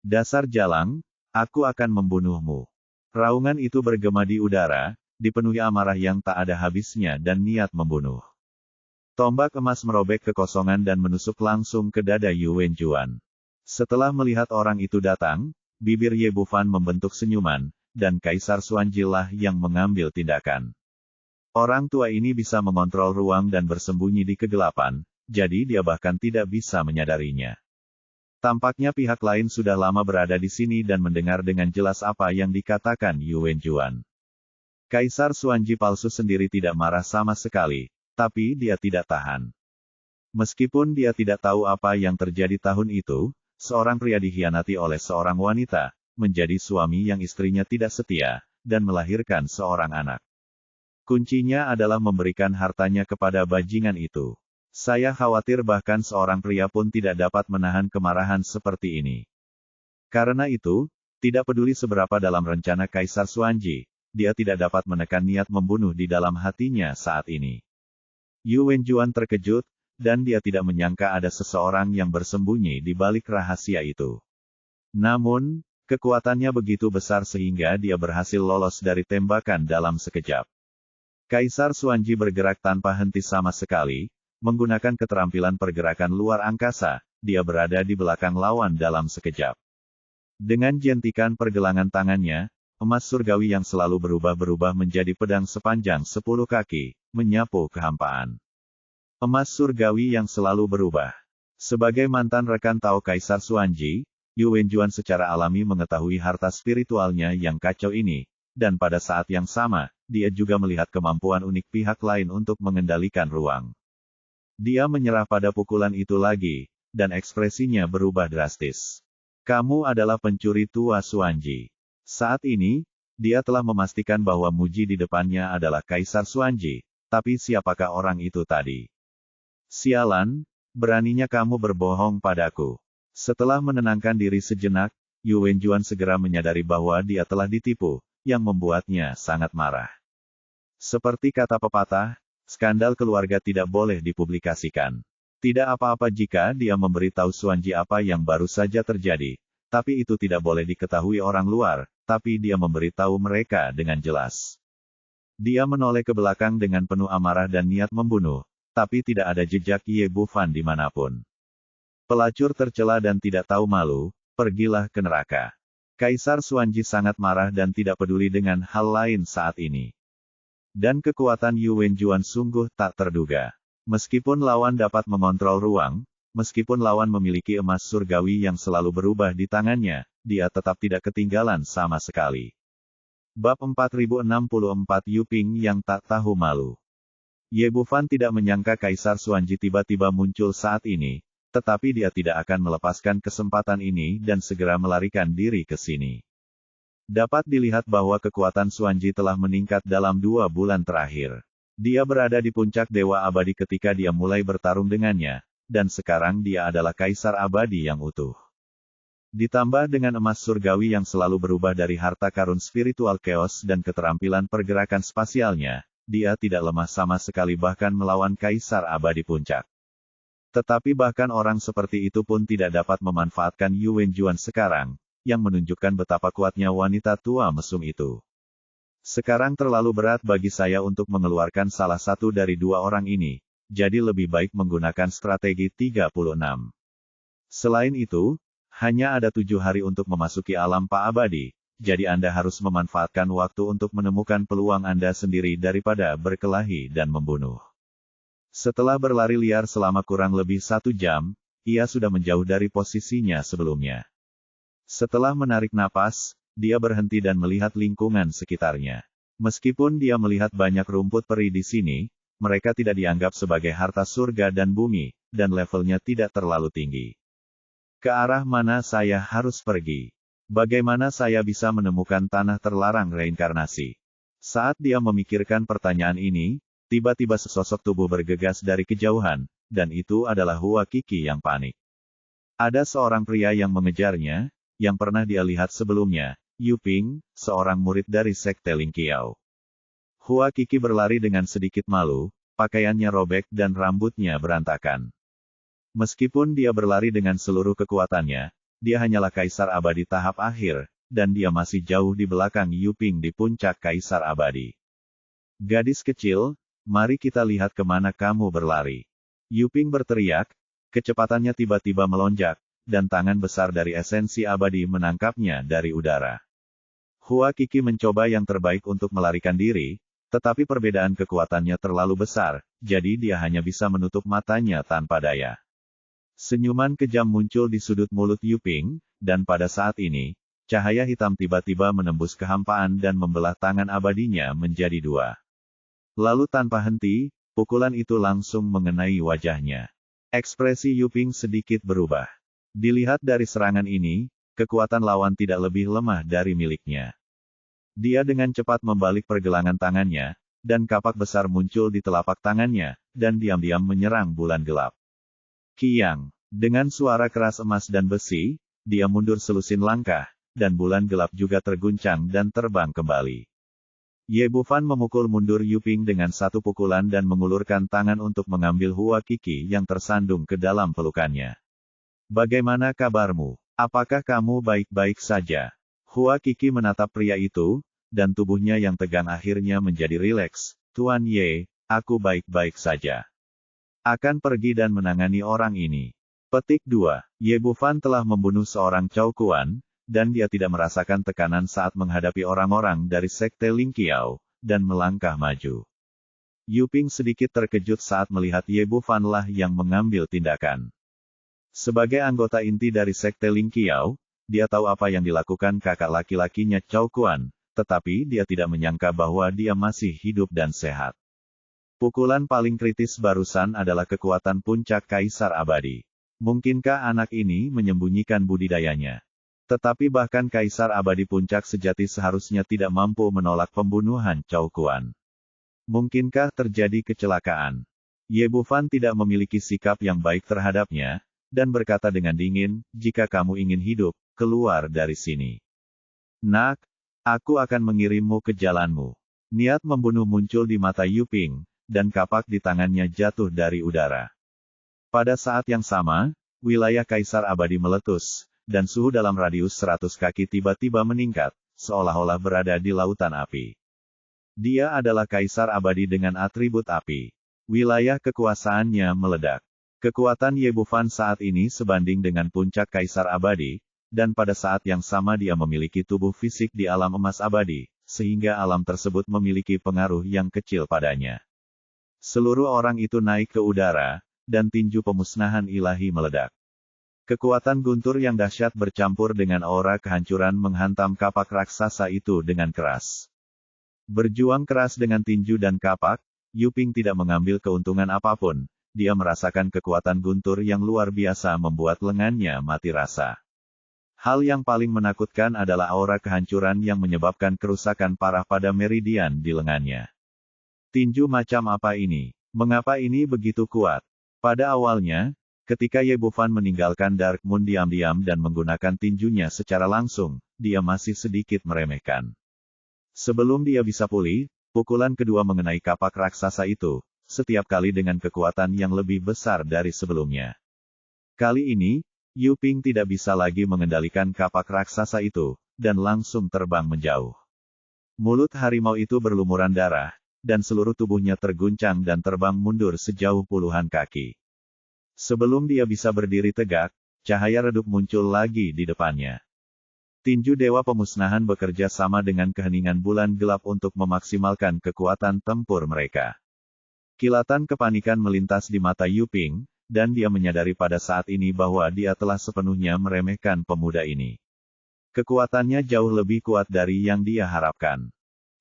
Dasar jalang, aku akan membunuhmu. Raungan itu bergema di udara, dipenuhi amarah yang tak ada habisnya dan niat membunuh. Tombak emas merobek kekosongan dan menusuk langsung ke dada Yu Wenjuan. Setelah melihat orang itu datang, bibir Ye Bufan membentuk senyuman, dan Kaisar Xuanji lah yang mengambil tindakan. Orang tua ini bisa mengontrol ruang dan bersembunyi di kegelapan, jadi dia bahkan tidak bisa menyadarinya. Tampaknya pihak lain sudah lama berada di sini dan mendengar dengan jelas apa yang dikatakan Yu Wenjuan. Kaisar Xuanji palsu sendiri tidak marah sama sekali, tapi dia tidak tahan. Meskipun dia tidak tahu apa yang terjadi tahun itu, seorang pria dikhianati oleh seorang wanita, menjadi suami yang istrinya tidak setia, dan melahirkan seorang anak. Kuncinya adalah memberikan hartanya kepada bajingan itu. Saya khawatir bahkan seorang pria pun tidak dapat menahan kemarahan seperti ini. Karena itu, tidak peduli seberapa dalam rencana Kaisar Xuanji, dia tidak dapat menekan niat membunuh di dalam hatinya saat ini. Yu Wenjuan terkejut, dan dia tidak menyangka ada seseorang yang bersembunyi di balik rahasia itu. Namun, kekuatannya begitu besar sehingga dia berhasil lolos dari tembakan dalam sekejap. Kaisar Xuanji bergerak tanpa henti sama sekali, menggunakan keterampilan pergerakan luar angkasa, dia berada di belakang lawan dalam sekejap. Dengan jentikan pergelangan tangannya, emas surgawi yang selalu berubah-berubah menjadi pedang sepanjang 10 kaki, menyapu kehampaan. Emas surgawi yang selalu berubah. Sebagai mantan rekan Tao Kaisar Xuanji, Yu Wenjuan secara alami mengetahui harta spiritualnya yang kacau ini, dan pada saat yang sama, dia juga melihat kemampuan unik pihak lain untuk mengendalikan ruang. Dia menyerah pada pukulan itu lagi, dan ekspresinya berubah drastis. Kamu adalah pencuri tua Xuanji. Saat ini, dia telah memastikan bahwa Muji di depannya adalah Kaisar Xuanji, tapi siapakah orang itu tadi? Sialan, beraninya kamu berbohong padaku. Setelah menenangkan diri sejenak, Yu Wenjuan segera menyadari bahwa dia telah ditipu, yang membuatnya sangat marah. Seperti kata pepatah, skandal keluarga tidak boleh dipublikasikan. Tidak apa-apa jika dia memberitahu Xuanji apa yang baru saja terjadi, tapi itu tidak boleh diketahui orang luar, tapi dia memberitahu mereka dengan jelas. Dia menoleh ke belakang dengan penuh amarah dan niat membunuh, tapi tidak ada jejak Ye Bufan dimanapun. Pelacur tercela dan tidak tahu malu, pergilah ke neraka. Kaisar Xuanji sangat marah dan tidak peduli dengan hal lain saat ini. Dan kekuatan Yu Wenjuan sungguh tak terduga. Meskipun lawan dapat mengontrol ruang, meskipun lawan memiliki emas surgawi yang selalu berubah di tangannya, dia tetap tidak ketinggalan sama sekali. Bab 4064 Yu Ping yang tak tahu malu. Ye Bufan tidak menyangka Kaisar Xuanji tiba-tiba muncul saat ini, tetapi dia tidak akan melepaskan kesempatan ini dan segera melarikan diri ke sini. Dapat dilihat bahwa kekuatan Xuanji telah meningkat dalam 2 bulan terakhir. Dia berada di puncak Dewa Abadi ketika dia mulai bertarung dengannya, dan sekarang dia adalah Kaisar Abadi yang utuh. Ditambah dengan emas surgawi yang selalu berubah dari harta karun spiritual chaos dan keterampilan pergerakan spasialnya, dia tidak lemah sama sekali bahkan melawan Kaisar Abadi Puncak. Tetapi bahkan orang seperti itu pun tidak dapat memanfaatkan Yu Wenjuan sekarang, yang menunjukkan betapa kuatnya wanita tua mesum itu. Sekarang terlalu berat bagi saya untuk mengeluarkan salah satu dari 2 orang ini, jadi lebih baik menggunakan strategi 36. Selain itu, hanya ada 7 hari untuk memasuki alam Pa Abadi, jadi Anda harus memanfaatkan waktu untuk menemukan peluang Anda sendiri daripada berkelahi dan membunuh. Setelah berlari liar selama kurang lebih 1 jam, ia sudah menjauh dari posisinya sebelumnya. Setelah menarik napas, dia berhenti dan melihat lingkungan sekitarnya. Meskipun dia melihat banyak rumput peri di sini, mereka tidak dianggap sebagai harta surga dan bumi, dan levelnya tidak terlalu tinggi. Ke arah mana saya harus pergi? Bagaimana saya bisa menemukan tanah terlarang reinkarnasi? Saat dia memikirkan pertanyaan ini, tiba-tiba sesosok tubuh bergegas dari kejauhan, dan itu adalah Hua Qi yang panik. Ada seorang pria yang mengejarnya, yang pernah dia lihat sebelumnya, Yu Ping, seorang murid dari Sekte Ling Qiao. Hua Qi berlari dengan sedikit malu, pakaiannya robek dan rambutnya berantakan. Meskipun dia berlari dengan seluruh kekuatannya, dia hanyalah Kaisar Abadi tahap akhir, dan dia masih jauh di belakang Yu Ping di puncak Kaisar Abadi. Gadis kecil, mari kita lihat kemana kamu berlari. Yu Ping berteriak, kecepatannya tiba-tiba melonjak, dan tangan besar dari esensi abadi menangkapnya dari udara. Hua Qi mencoba yang terbaik untuk melarikan diri, tetapi perbedaan kekuatannya terlalu besar, jadi dia hanya bisa menutup matanya tanpa daya. Senyuman kejam muncul di sudut mulut Yu Ping, dan pada saat ini, cahaya hitam tiba-tiba menembus kehampaan dan membelah tangan abadinya menjadi 2. Lalu tanpa henti, pukulan itu langsung mengenai wajahnya. Ekspresi Yu Ping sedikit berubah. Dilihat dari serangan ini, kekuatan lawan tidak lebih lemah dari miliknya. Dia dengan cepat membalik pergelangan tangannya, dan kapak besar muncul di telapak tangannya, dan diam-diam menyerang bulan gelap. Qiyang, dengan suara keras emas dan besi, dia mundur selusin langkah, dan bulan gelap juga terguncang dan terbang kembali. Ye Bufan memukul mundur Yuping dengan satu pukulan dan mengulurkan tangan untuk mengambil Hua Qi yang tersandung ke dalam pelukannya. Bagaimana kabarmu? Apakah kamu baik-baik saja? Hua Qi menatap pria itu, dan tubuhnya yang tegang akhirnya menjadi rileks. Tuan Ye, aku baik-baik saja. Akan pergi dan menangani orang ini. Petik 2. Ye Bufan telah membunuh seorang Cao Kuan, dan dia tidak merasakan tekanan saat menghadapi orang-orang dari Sekte Ling Qiao, dan melangkah maju. Yuping sedikit terkejut saat melihat Ye Bufan lah yang mengambil tindakan. Sebagai anggota inti dari Sekte Ling Qiao, dia tahu apa yang dilakukan kakak laki-lakinya Cao Kuan, tetapi dia tidak menyangka bahwa dia masih hidup dan sehat. Pukulan paling kritis barusan adalah kekuatan puncak Kaisar Abadi. Mungkinkah anak ini menyembunyikan budidayanya? Tetapi bahkan Kaisar Abadi puncak sejati seharusnya tidak mampu menolak pembunuhan Cao Kuan. Mungkinkah terjadi kecelakaan? Ye Bufan tidak memiliki sikap yang baik terhadapnya, dan berkata dengan dingin, jika kamu ingin hidup, keluar dari sini. Nak, aku akan mengirimmu ke jalanmu. Niat membunuh muncul di mata Yuping, dan kapak di tangannya jatuh dari udara. Pada saat yang sama, wilayah Kaisar Abadi meletus, dan suhu dalam radius 100 kaki tiba-tiba meningkat, seolah-olah berada di lautan api. Dia adalah Kaisar Abadi dengan atribut api. Wilayah kekuasaannya meledak. Kekuatan Ye Bufan saat ini sebanding dengan puncak Kaisar Abadi, dan pada saat yang sama dia memiliki tubuh fisik di alam emas abadi, sehingga alam tersebut memiliki pengaruh yang kecil padanya. Seluruh orang itu naik ke udara, dan tinju pemusnahan ilahi meledak. Kekuatan guntur yang dahsyat bercampur dengan aura kehancuran menghantam kapak raksasa itu dengan keras. Berjuang keras dengan tinju dan kapak, Yuping tidak mengambil keuntungan apapun, dia merasakan kekuatan guntur yang luar biasa membuat lengannya mati rasa. Hal yang paling menakutkan adalah aura kehancuran yang menyebabkan kerusakan parah pada meridian di lengannya. Tinju macam apa ini? Mengapa ini begitu kuat? Pada awalnya, ketika Ye Bufan meninggalkan Dark Moon diam-diam dan menggunakan tinjunya secara langsung, dia masih sedikit meremehkan. Sebelum dia bisa pulih, pukulan kedua mengenai kapak raksasa itu, setiap kali dengan kekuatan yang lebih besar dari sebelumnya. Kali ini, Yuping tidak bisa lagi mengendalikan kapak raksasa itu, dan langsung terbang menjauh. Mulut harimau itu berlumuran darah, dan seluruh tubuhnya terguncang dan terbang mundur sejauh puluhan kaki. Sebelum dia bisa berdiri tegak, cahaya redup muncul lagi di depannya. Tinju Dewa Pemusnahan bekerja sama dengan keheningan bulan gelap untuk memaksimalkan kekuatan tempur mereka. Kilatan kepanikan melintas di mata Yuping, dan dia menyadari pada saat ini bahwa dia telah sepenuhnya meremehkan pemuda ini. Kekuatannya jauh lebih kuat dari yang dia harapkan.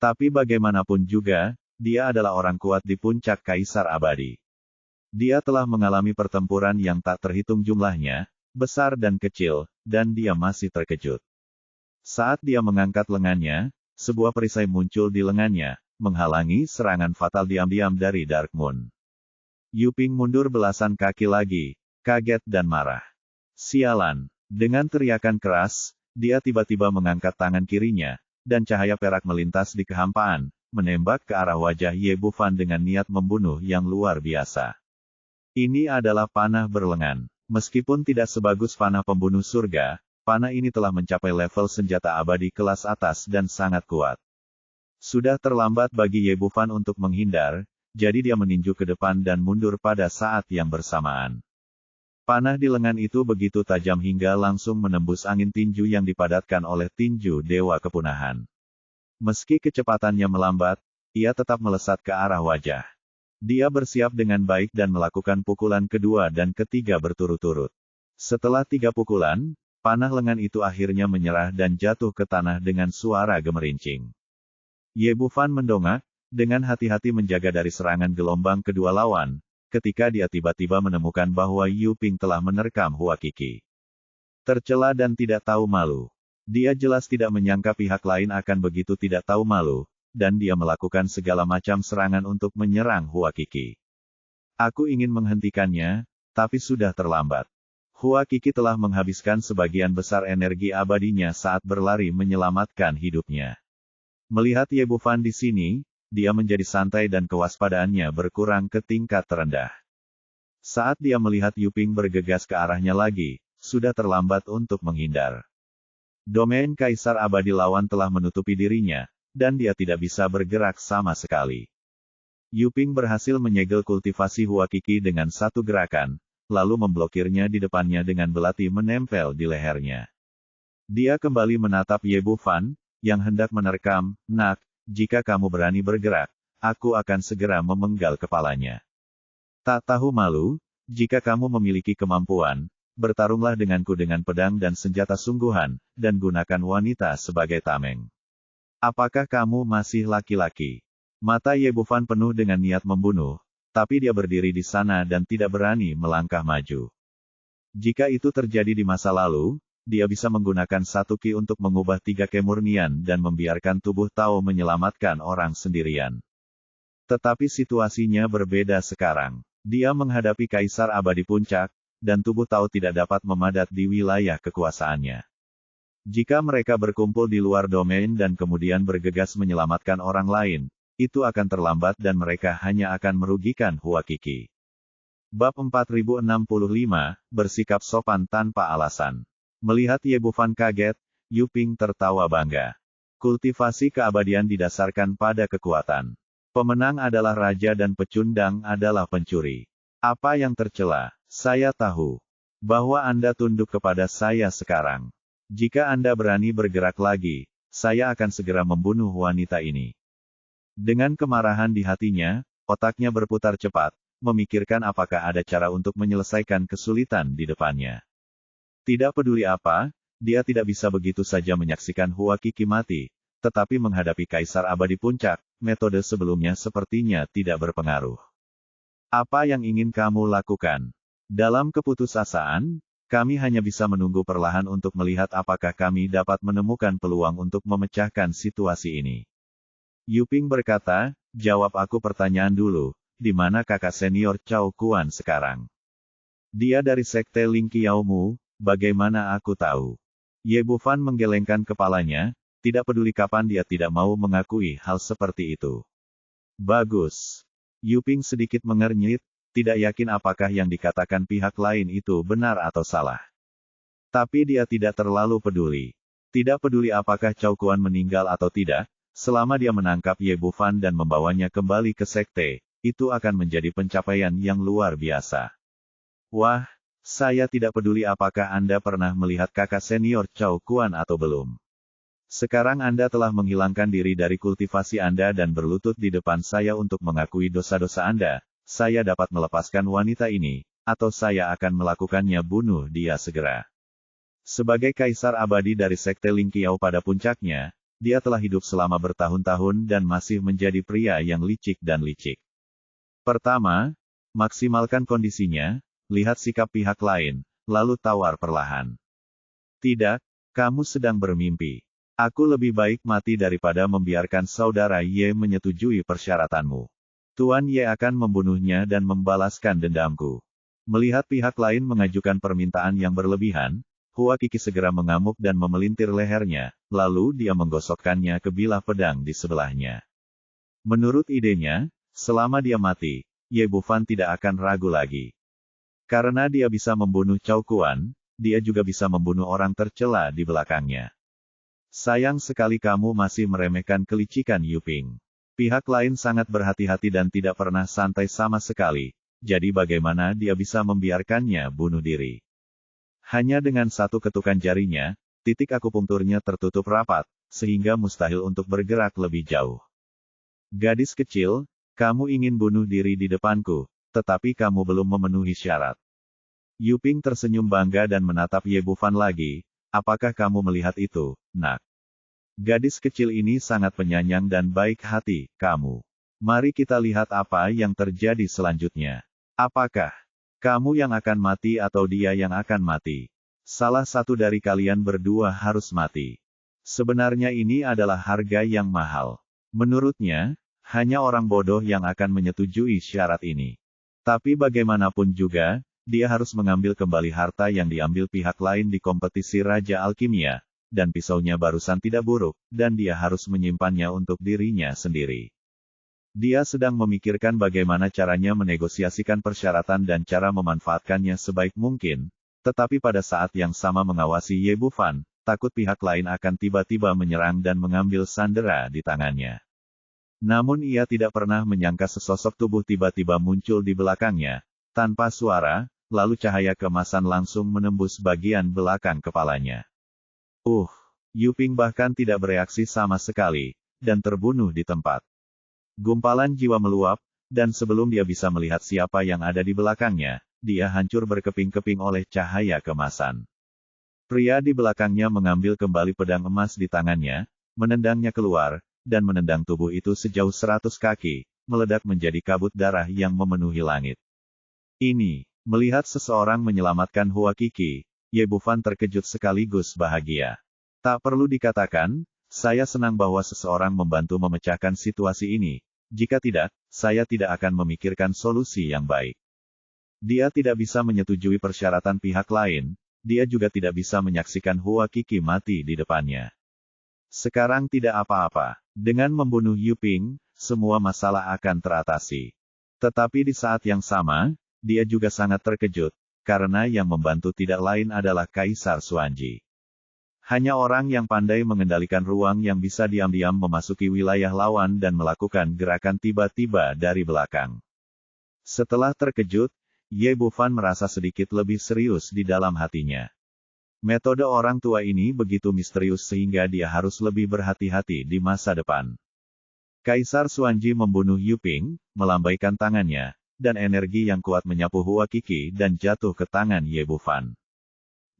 Tapi bagaimanapun juga, dia adalah orang kuat di puncak Kaisar Abadi. Dia telah mengalami pertempuran yang tak terhitung jumlahnya, besar dan kecil, dan dia masih terkejut. Saat dia mengangkat lengannya, sebuah perisai muncul di lengannya, menghalangi serangan fatal diam-diam dari Dark Moon. Yuping mundur belasan kaki lagi, kaget dan marah. Sialan! Dengan teriakan keras, dia tiba-tiba mengangkat tangan kirinya, dan cahaya perak melintas di kehampaan, menembak ke arah wajah Ye Bufan dengan niat membunuh yang luar biasa. Ini adalah panah berlengan. Meskipun tidak sebagus panah pembunuh surga, panah ini telah mencapai level senjata abadi kelas atas dan sangat kuat. Sudah terlambat bagi Ye Bufan untuk menghindar, jadi dia meninju ke depan dan mundur pada saat yang bersamaan. Panah di lengan itu begitu tajam hingga langsung menembus angin tinju yang dipadatkan oleh tinju Dewa Kepunahan. Meski kecepatannya melambat, ia tetap melesat ke arah wajah. Dia bersiap dengan baik dan melakukan pukulan kedua dan ketiga berturut-turut. Setelah 3 pukulan, panah lengan itu akhirnya menyerah dan jatuh ke tanah dengan suara gemerincing. Ye Bufan mendongak, dengan hati-hati menjaga dari serangan gelombang kedua lawan, ketika dia tiba-tiba menemukan bahwa Yuping telah menerkam Hua Qi. Tercela dan tidak tahu malu. Dia jelas tidak menyangka pihak lain akan begitu tidak tahu malu, dan dia melakukan segala macam serangan untuk menyerang Hua Qi. Aku ingin menghentikannya, tapi sudah terlambat. Hua Qi telah menghabiskan sebagian besar energi abadinya saat berlari menyelamatkan hidupnya. Melihat Ye Bufan di sini, dia menjadi santai dan kewaspadaannya berkurang ke tingkat terendah. Saat dia melihat Yuping bergegas ke arahnya lagi, sudah terlambat untuk menghindar. Domain Kaisar Abadi lawan telah menutupi dirinya, dan dia tidak bisa bergerak sama sekali. Yuping berhasil menyegel kultivasi Huakiki dengan satu gerakan, lalu memblokirnya di depannya dengan belati menempel di lehernya. Dia kembali menatap Ye Bufan, yang hendak menerkam, "Nak, jika kamu berani bergerak, aku akan segera memenggal kepalanya. Tak tahu malu, jika kamu memiliki kemampuan, bertarunglah denganku dengan pedang dan senjata sungguhan, dan gunakan wanita sebagai tameng. Apakah kamu masih laki-laki?" Mata Ye Bufan penuh dengan niat membunuh, tapi dia berdiri di sana dan tidak berani melangkah maju. Jika itu terjadi di masa lalu, dia bisa menggunakan satu ki untuk mengubah 3 kemurnian dan membiarkan tubuh Tao menyelamatkan orang sendirian. Tetapi situasinya berbeda sekarang. Dia menghadapi Kaisar Abadi Puncak, dan tubuh Tao tidak dapat memadat di wilayah kekuasaannya. Jika mereka berkumpul di luar domain dan kemudian bergegas menyelamatkan orang lain, itu akan terlambat dan mereka hanya akan merugikan Huakiki. Bab 4065, bersikap sopan tanpa alasan. Melihat Ye Bufan kaget, Yuping tertawa bangga. Kultivasi keabadian didasarkan pada kekuatan. Pemenang adalah raja dan pecundang adalah pencuri. Apa yang tercela? Saya tahu bahwa Anda tunduk kepada saya sekarang. Jika Anda berani bergerak lagi, saya akan segera membunuh wanita ini. Dengan kemarahan di hatinya, otaknya berputar cepat, memikirkan apakah ada cara untuk menyelesaikan kesulitan di depannya. Tidak peduli apa, dia tidak bisa begitu saja menyaksikan Huakiki mati, tetapi menghadapi Kaisar Abadi Puncak, metode sebelumnya sepertinya tidak berpengaruh. Apa yang ingin kamu lakukan? Dalam keputusasaan, kami hanya bisa menunggu perlahan untuk melihat apakah kami dapat menemukan peluang untuk memecahkan situasi ini. Yuping berkata, "Jawab aku pertanyaan dulu, di mana kakak senior Cao Kuan sekarang?" "Dia dari sekte Ling Qiaomu, bagaimana aku tahu?" Ye Bufan menggelengkan kepalanya, tidak peduli kapan dia tidak mau mengakui hal seperti itu. Bagus. Yuping sedikit mengernyit, tidak yakin apakah yang dikatakan pihak lain itu benar atau salah. Tapi dia tidak terlalu peduli. Tidak peduli apakah Cao Kuan meninggal atau tidak, selama dia menangkap Ye Bufan dan membawanya kembali ke sekte, itu akan menjadi pencapaian yang luar biasa. Wah, saya tidak peduli apakah Anda pernah melihat kakak senior Cao Kuan atau belum. Sekarang Anda telah menghilangkan diri dari kultivasi Anda dan berlutut di depan saya untuk mengakui dosa-dosa Anda. Saya dapat melepaskan wanita ini, atau saya akan melakukannya, bunuh dia segera. Sebagai Kaisar Abadi dari Sekte Ling Qiao pada puncaknya, dia telah hidup selama bertahun-tahun dan masih menjadi pria yang licik dan licik. Pertama, maksimalkan kondisinya, lihat sikap pihak lain, lalu tawar perlahan. Tidak, kamu sedang bermimpi. Aku lebih baik mati daripada membiarkan saudara Ye menyetujui persyaratanmu. Tuan Ye akan membunuhnya dan membalaskan dendamku. Melihat pihak lain mengajukan permintaan yang berlebihan, Huakiki segera mengamuk dan memelintir lehernya, lalu dia menggosokkannya ke bilah pedang di sebelahnya. Menurut idenya, selama dia mati, Ye Bufan tidak akan ragu lagi. Karena dia bisa membunuh Cao Kuan, dia juga bisa membunuh orang tercela di belakangnya. Sayang sekali kamu masih meremehkan kelicikan Yuping. Pihak lain sangat berhati-hati dan tidak pernah santai sama sekali, jadi bagaimana dia bisa membiarkannya bunuh diri? Hanya dengan satu ketukan jarinya, titik akupunkturnya tertutup rapat, sehingga mustahil untuk bergerak lebih jauh. Gadis kecil, kamu ingin bunuh diri di depanku, tetapi kamu belum memenuhi syarat. Yuping tersenyum bangga dan menatap Ye Bufan lagi. Apakah kamu melihat itu, Nak? Gadis kecil ini sangat penyayang dan baik hati, kamu. Mari kita lihat apa yang terjadi selanjutnya. Apakah kamu yang akan mati atau dia yang akan mati? Salah satu dari kalian berdua harus mati. Sebenarnya ini adalah harga yang mahal. Menurutnya, hanya orang bodoh yang akan menyetujui syarat ini. Tapi bagaimanapun juga, dia harus mengambil kembali harta yang diambil pihak lain di kompetisi Raja Alkimia, dan pisaunya barusan tidak buruk, dan dia harus menyimpannya untuk dirinya sendiri. Dia sedang memikirkan bagaimana caranya menegosiasikan persyaratan dan cara memanfaatkannya sebaik mungkin, tetapi pada saat yang sama mengawasi Ye Bufan, takut pihak lain akan tiba-tiba menyerang dan mengambil sandera di tangannya. Namun ia tidak pernah menyangka sesosok tubuh tiba-tiba muncul di belakangnya, tanpa suara, lalu cahaya kemasan langsung menembus bagian belakang kepalanya. Yuping bahkan tidak bereaksi sama sekali, dan terbunuh di tempat. Gumpalan jiwa meluap, dan sebelum dia bisa melihat siapa yang ada di belakangnya, dia hancur berkeping-keping oleh cahaya kemasan. Pria di belakangnya mengambil kembali pedang emas di tangannya, menendangnya keluar, dan menendang tubuh itu sejauh 100 kaki, meledak menjadi kabut darah yang memenuhi langit. Melihat seseorang menyelamatkan Hua Qi, Ye Bufan terkejut sekaligus bahagia. Tak perlu dikatakan, saya senang bahwa seseorang membantu memecahkan situasi ini. Jika tidak, saya tidak akan memikirkan solusi yang baik. Dia tidak bisa menyetujui persyaratan pihak lain, dia juga tidak bisa menyaksikan Hua Qi mati di depannya. Sekarang tidak apa-apa. Dengan membunuh Yuping, semua masalah akan teratasi. Tetapi di saat yang sama, dia juga sangat terkejut, karena yang membantu tidak lain adalah Kaisar Xuanji. Hanya orang yang pandai mengendalikan ruang yang bisa diam-diam memasuki wilayah lawan dan melakukan gerakan tiba-tiba dari belakang. Setelah terkejut, Ye Bufan merasa sedikit lebih serius di dalam hatinya. Metode orang tua ini begitu misterius sehingga dia harus lebih berhati-hati di masa depan. Kaisar Xuanji membunuh Yuping, melambaikan tangannya, dan energi yang kuat menyapu Hua Qi dan jatuh ke tangan Ye Bufan.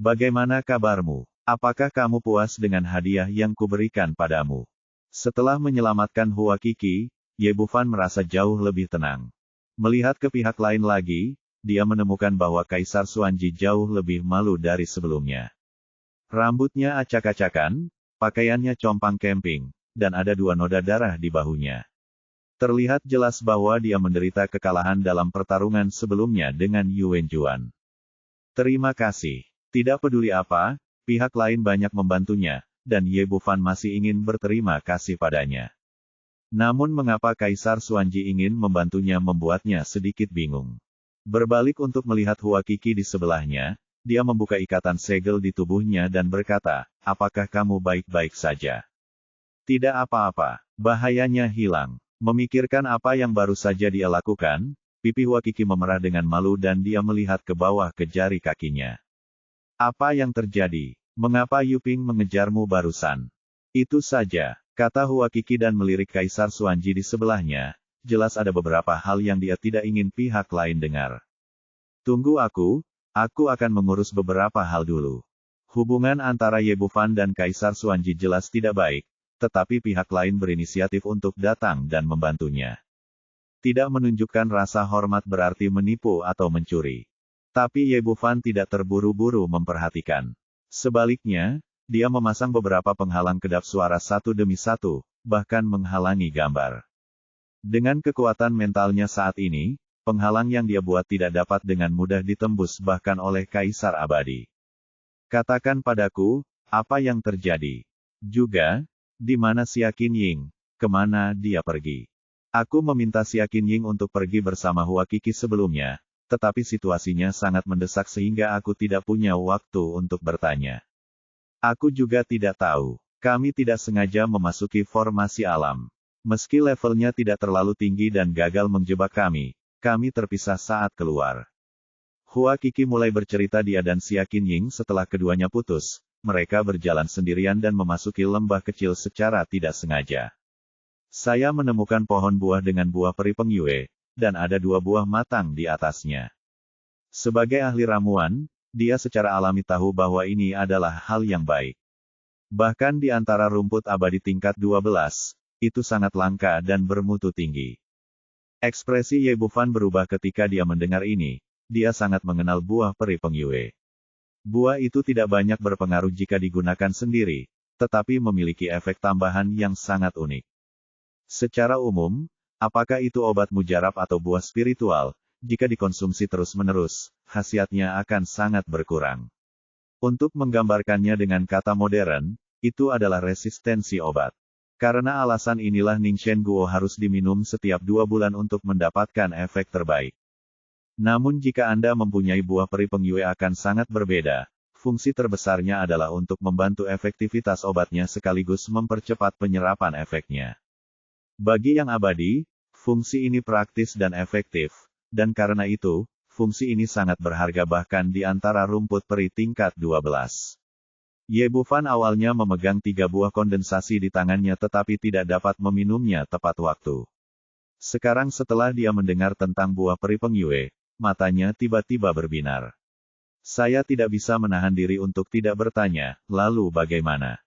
Bagaimana kabarmu? Apakah kamu puas dengan hadiah yang kuberikan padamu? Setelah menyelamatkan Hua Qi, Ye Bufan merasa jauh lebih tenang. Melihat ke pihak lain lagi, dia menemukan bahwa Kaisar Xuanji jauh lebih malu dari sebelumnya. Rambutnya acak-acakan, pakaiannya compang camping, dan ada 2 noda darah di bahunya. Terlihat jelas bahwa dia menderita kekalahan dalam pertarungan sebelumnya dengan Yuan Juan. Terima kasih. Tidak peduli apa, pihak lain banyak membantunya, dan Ye Bufan masih ingin berterima kasih padanya. Namun mengapa Kaisar Xuanji ingin membantunya membuatnya sedikit bingung. Berbalik untuk melihat Hua Qi di sebelahnya, dia membuka ikatan segel di tubuhnya dan berkata, apakah kamu baik-baik saja? Tidak apa-apa, bahayanya hilang. Memikirkan apa yang baru saja dia lakukan, pipi Hua Qi memerah dengan malu dan dia melihat ke bawah ke jari kakinya. Apa yang terjadi? Mengapa Yuping mengejarmu barusan? Itu saja, kata Hua Qi dan melirik Kaisar Xuanji di sebelahnya. Jelas ada beberapa hal yang dia tidak ingin pihak lain dengar. Tunggu aku akan mengurus beberapa hal dulu. Hubungan antara Ye Bufan dan Kaisar Xuanji jelas tidak baik, tetapi pihak lain berinisiatif untuk datang dan membantunya. Tidak menunjukkan rasa hormat berarti menipu atau mencuri. Tapi Ye Bufan tidak terburu-buru memperhatikan. Sebaliknya, dia memasang beberapa penghalang kedap suara satu demi satu, bahkan menghalangi gambar. Dengan kekuatan mentalnya saat ini, penghalang yang dia buat tidak dapat dengan mudah ditembus bahkan oleh Kaisar Abadi. Katakan padaku, apa yang terjadi? Juga, di mana Xia Qinying? Kemana dia pergi? Aku meminta Xia Qinying untuk pergi bersama Hua Qi sebelumnya, tetapi situasinya sangat mendesak sehingga aku tidak punya waktu untuk bertanya. Aku juga tidak tahu. Kami tidak sengaja memasuki formasi alam. Meski levelnya tidak terlalu tinggi dan gagal menjebak kami terpisah saat keluar. Hua Qi mulai bercerita dia dan Xia Qinying setelah keduanya putus. Mereka berjalan sendirian dan memasuki lembah kecil secara tidak sengaja. Saya menemukan pohon buah dengan buah peri pengyue, dan ada 2 buah matang di atasnya. Sebagai ahli ramuan, dia secara alami tahu bahwa ini adalah hal yang baik. Bahkan di antara rumput abadi tingkat 12, itu sangat langka dan bermutu tinggi. Ekspresi Ye Bufan berubah ketika dia mendengar ini, dia sangat mengenal buah peri pengyue. Buah itu tidak banyak berpengaruh jika digunakan sendiri, tetapi memiliki efek tambahan yang sangat unik. Secara umum, apakah itu obat mujarab atau buah spiritual, jika dikonsumsi terus-menerus, khasiatnya akan sangat berkurang. Untuk menggambarkannya dengan kata modern, itu adalah resistensi obat. Karena alasan inilah Ningxen Guo harus diminum setiap 2 bulan untuk mendapatkan efek terbaik. Namun jika Anda mempunyai buah peri pengyue akan sangat berbeda. Fungsi terbesarnya adalah untuk membantu efektivitas obatnya sekaligus mempercepat penyerapan efeknya. Bagi yang abadi, fungsi ini praktis dan efektif, dan karena itu, fungsi ini sangat berharga bahkan di antara rumput peri tingkat 12. Ye Bufan awalnya memegang 3 buah kondensasi di tangannya tetapi tidak dapat meminumnya tepat waktu. Sekarang setelah dia mendengar tentang buah peri pengyue, matanya tiba-tiba berbinar. Saya tidak bisa menahan diri untuk tidak bertanya, lalu bagaimana?